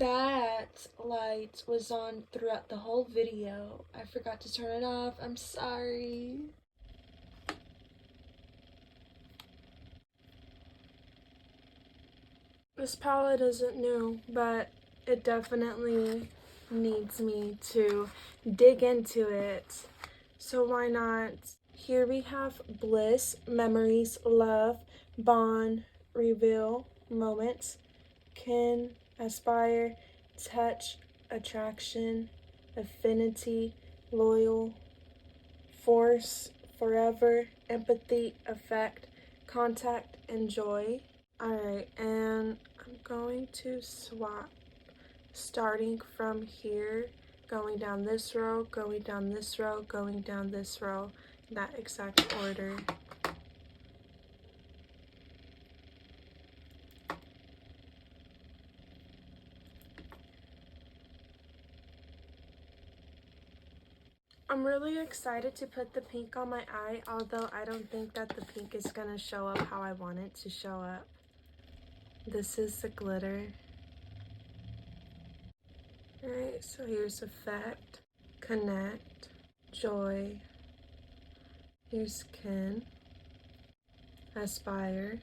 That light was on throughout the whole video. I forgot to turn it off. I'm sorry. This palette isn't new, but it definitely needs me to dig into it. So why not? Here we have Bliss, Memories, Love, Bond, Reveal, Moments, Kin, Aspire, Touch, Attraction, Affinity, Loyal, Force, Forever, Empathy, Affect, Contact, and Joy. Alright, and I'm going to swap starting from here, going down this row, going down this row, going down this row, that exact order. I'm really excited to put the pink on my eye, although I don't think that the pink is gonna show up how I want it to show up. This is the glitter. Alright, so here's Affect, Connect, Joy, here's Kin, Aspire,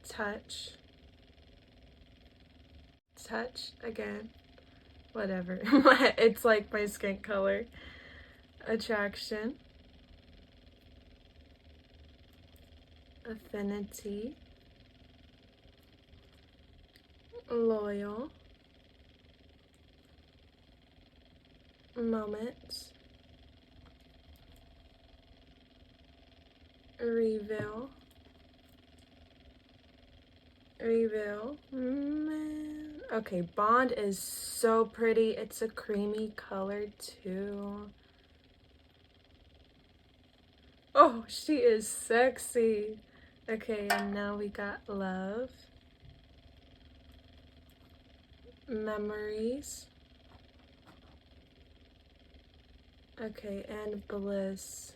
Touch, Touch again, whatever, it's like my skin color, Attraction, Affinity, Loyal, Moments, Reveal, man. Okay, Bond is so pretty. It's a creamy color too. Oh, she is sexy. Okay, and now we got Love, Memories, okay, and Bliss.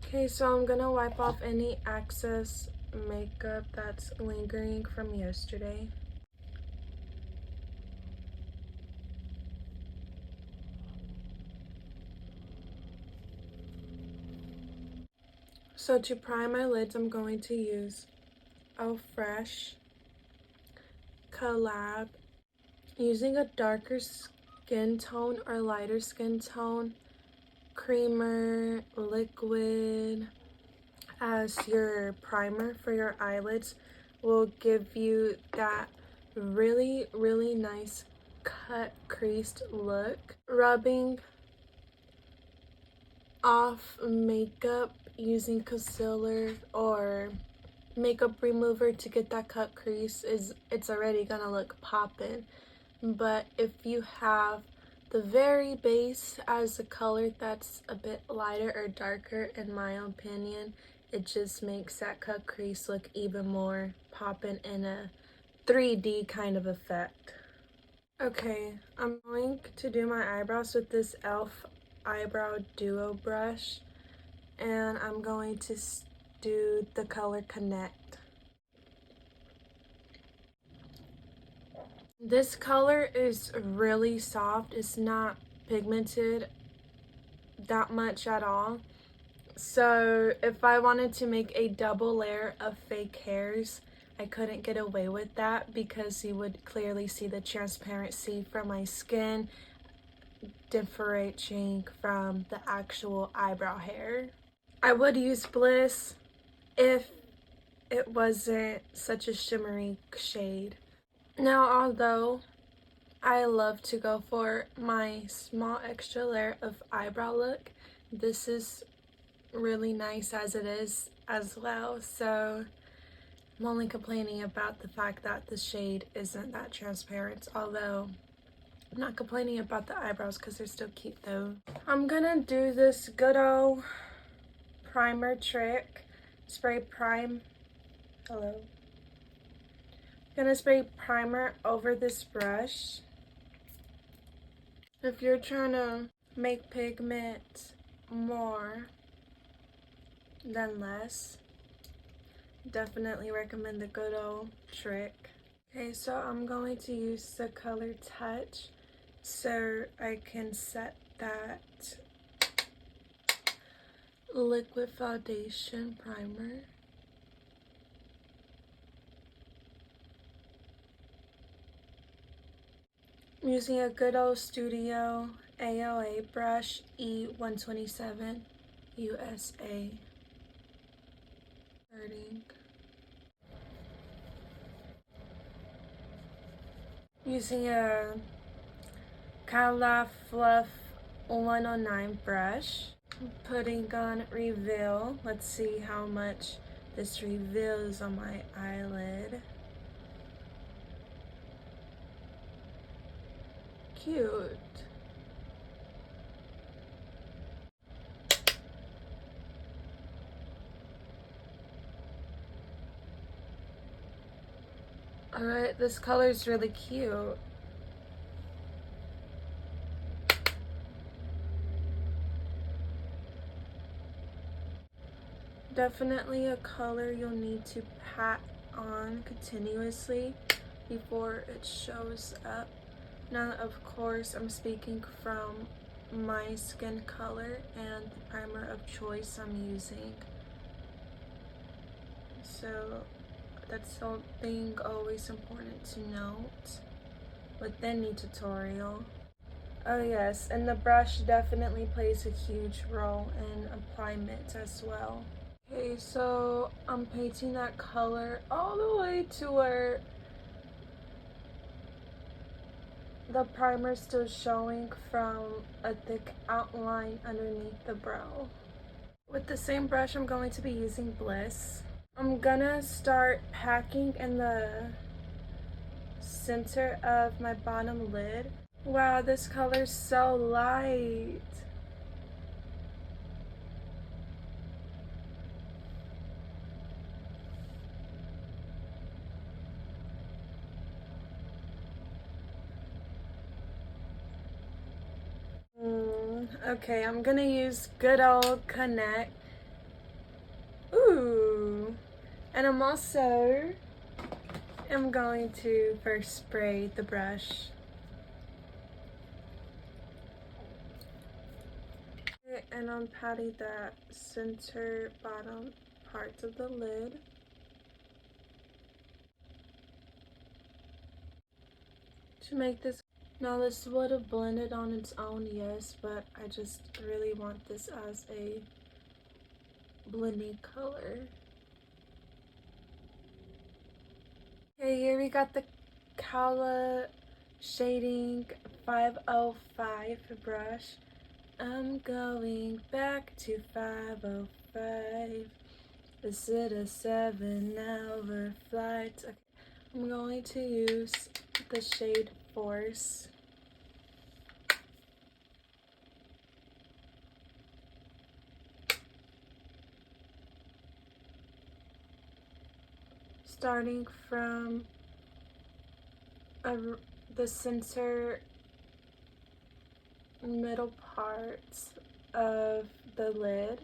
Okay, so I'm gonna wipe off any excess makeup that's lingering from yesterday. So to prime my lids, I'm going to use Oh Fresh Collab. Using a darker skin tone or lighter skin tone, creamer, liquid as your primer for your eyelids will give you that really, really nice cut creased look. Rubbing off makeup using concealer or makeup remover to get that cut crease it's already gonna look poppin'. But if you have the very base as a color that's a bit lighter or darker, in my opinion, it just makes that cut crease look even more poppin' in a 3D kind of effect. Okay, I'm going to do my eyebrows with this e.l.f. eyebrow duo brush, and I'm going to do the color Connect. This color is really soft. It's not pigmented that much at all. So if I wanted to make a double layer of fake hairs, I couldn't get away with that because you would clearly see the transparency from my skin differentiating from the actual eyebrow hair. I would use Bliss if it wasn't such a shimmery shade. Now, although I love to go for my small extra layer of eyebrow look, this is really nice as it is as well, so I'm only complaining about the fact that the shade isn't that transparent, although I'm not complaining about the eyebrows because they're still cute though. I'm gonna do this good old primer trick. Spray prime. Hello. Gonna spray primer over this brush. If you're trying to make pigment more than less. Definitely recommend the good old trick. Okay, so I'm going to use the color Touch so I can set that liquid foundation primer. I'm using a good old Studio AOA brush E127 USA. Starting. Using a Kala Fluff 109 brush. Putting on Reveal. Let's see how much this reveals on my eyelid. Cute. Alright, this color is really cute. Definitely a color you'll need to pat on continuously before it shows up. Now, of course, I'm speaking from my skin color and the primer of choice I'm using. So that's something always important to note with any tutorial. Oh yes, and the brush definitely plays a huge role in alignment as well. Okay, so I'm painting that color all the way to where the primer's still showing from a thick outline underneath the brow. With the same brush, I'm going to be using Bliss. I'm gonna start packing in the center of my bottom lid. Wow, this color's so light. Okay, I'm gonna use good old Connect. Ooh. And I'm going to first spray the brush. And I'm patting that center bottom part of the lid. To make this, now this would have blended on its own, yes, but I just really want this as a blending color. Okay, here we got the Kala Shading 505 brush. I'm going back to 505. Is it a 7-hour flight? Okay. I'm going to use the shade Force. Starting from the center middle parts of the lid.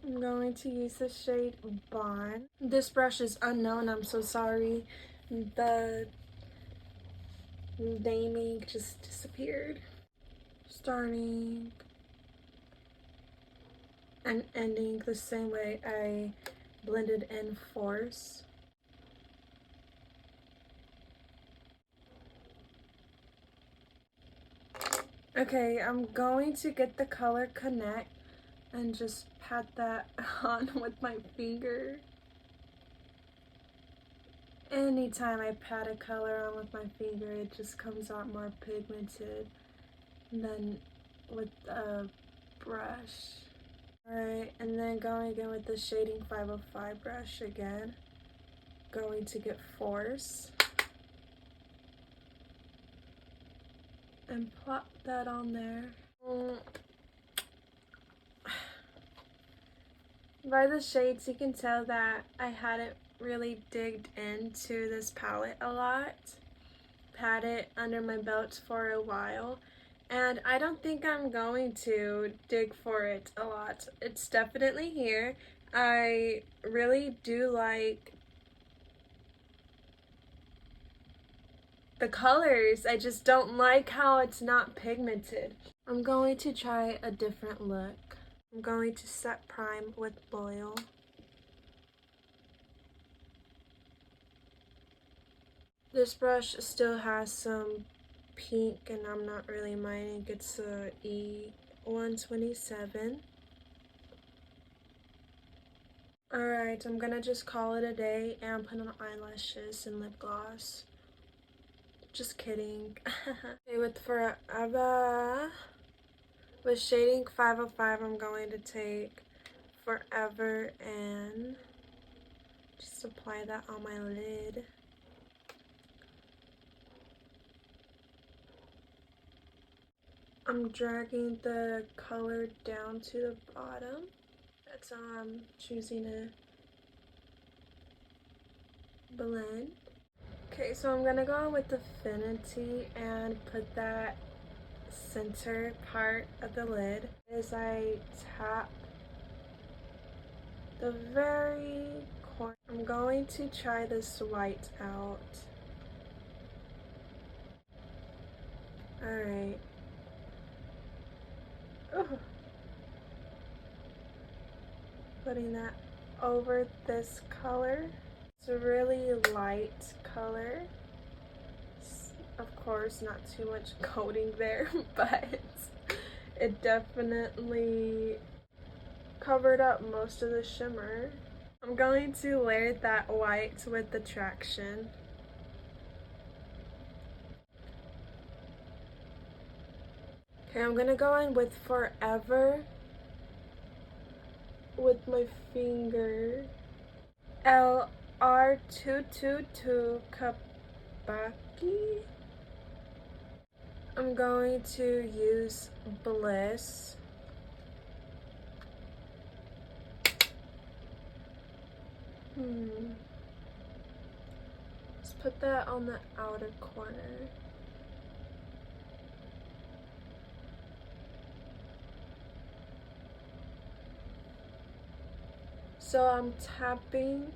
I'm going to use the shade Bond. This brush is unknown, I'm so sorry. The naming just disappeared. Starting and ending the same way I blended in Force. Okay, I'm going to get the color Connect and just pat that on with my finger. Anytime I pat a color on with my finger, it just comes out more pigmented than with a brush. Alright, and then going in with the Shading 505 brush again. Going to get Force. And plop that on there. By the shades, you can tell that I hadn't really digged into this palette a lot. Had it under my belt for a while, and I don't think I'm going to dig for it a lot. It's definitely here. I really do like the colors. I just don't like how it's not pigmented. I'm going to try a different look. I'm going to set prime with Loyal. This brush still has some pink and I'm not really minding. It's a E127. Alright, I'm gonna just call it a day and put on eyelashes and lip gloss. Just kidding. Okay, with Forever, with shading 505, I'm going to take Forever and just apply that on my lid. I'm dragging the color down to the bottom. That's how I'm choosing to blend. Okay, so I'm gonna go in with Affinity and put that center part of the lid as I tap the very corner. I'm going to try this white out. Alright. Putting that over this color. It's a really light color. Of course, not too much coating there, but it definitely covered up most of the shimmer. I'm going to layer that white with the traction. Okay, I'm gonna go in with Forever with my finger. LR222 Kabaki. I'm going to use Bliss. Let's put that on the outer corner. So I'm tapping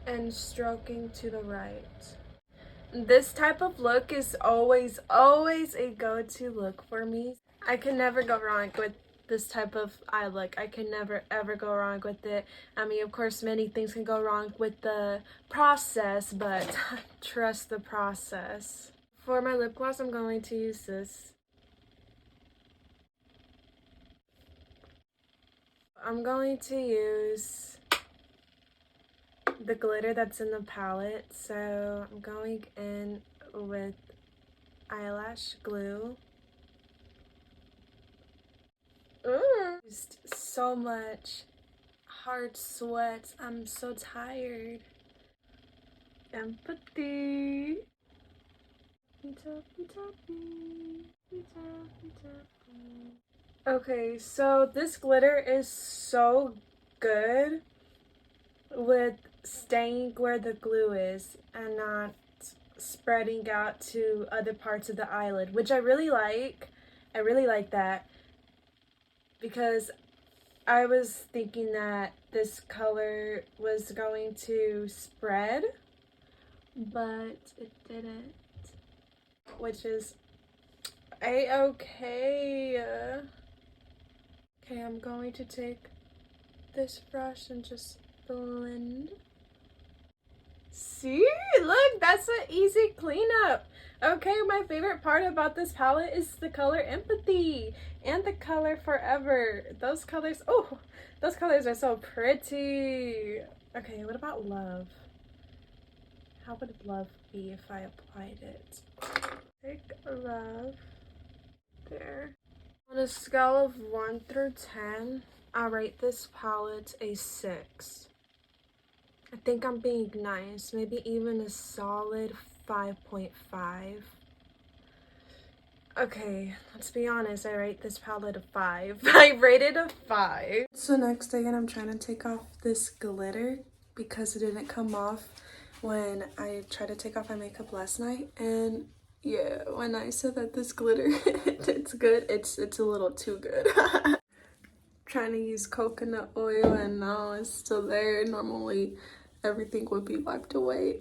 and stroking to the right. This type of look is always a go-to look for me. I can never go wrong with this type of eye look. I can never ever go wrong with it. I mean, of course, many things can go wrong with the process, but trust the process. For my lip gloss, I'm going to use this. I'm going to use the glitter that's in the palette, so I'm going in with eyelash glue. Just so much hard sweat. I'm so tired. Empathy. Okay, so this glitter is so good with staying where the glue is and not spreading out to other parts of the eyelid, which I really like. I really like that because I was thinking that this color was going to spread, but it didn't, which is a-okay. Okay, I'm going to take this brush and just blend. See? Look, that's an easy cleanup. Okay, my favorite part about this palette is the color Empathy and the color Forever. Those colors, oh, those colors are so pretty. Okay, what about Love? How would Love be if I applied it? Take Love. There. On a scale of 1 through 10, I rate this palette a 6. I think I'm being nice, maybe even a solid 5.5. Okay, let's be honest, I rate this palette a 5. I rated a 5. So next again, I'm trying to take off this glitter because it didn't come off when I tried to take off my makeup last night. And yeah, when I said that this glitter, it's good, it's a little too good. trying to use coconut oil and now it's still there. Normally everything would be wiped away.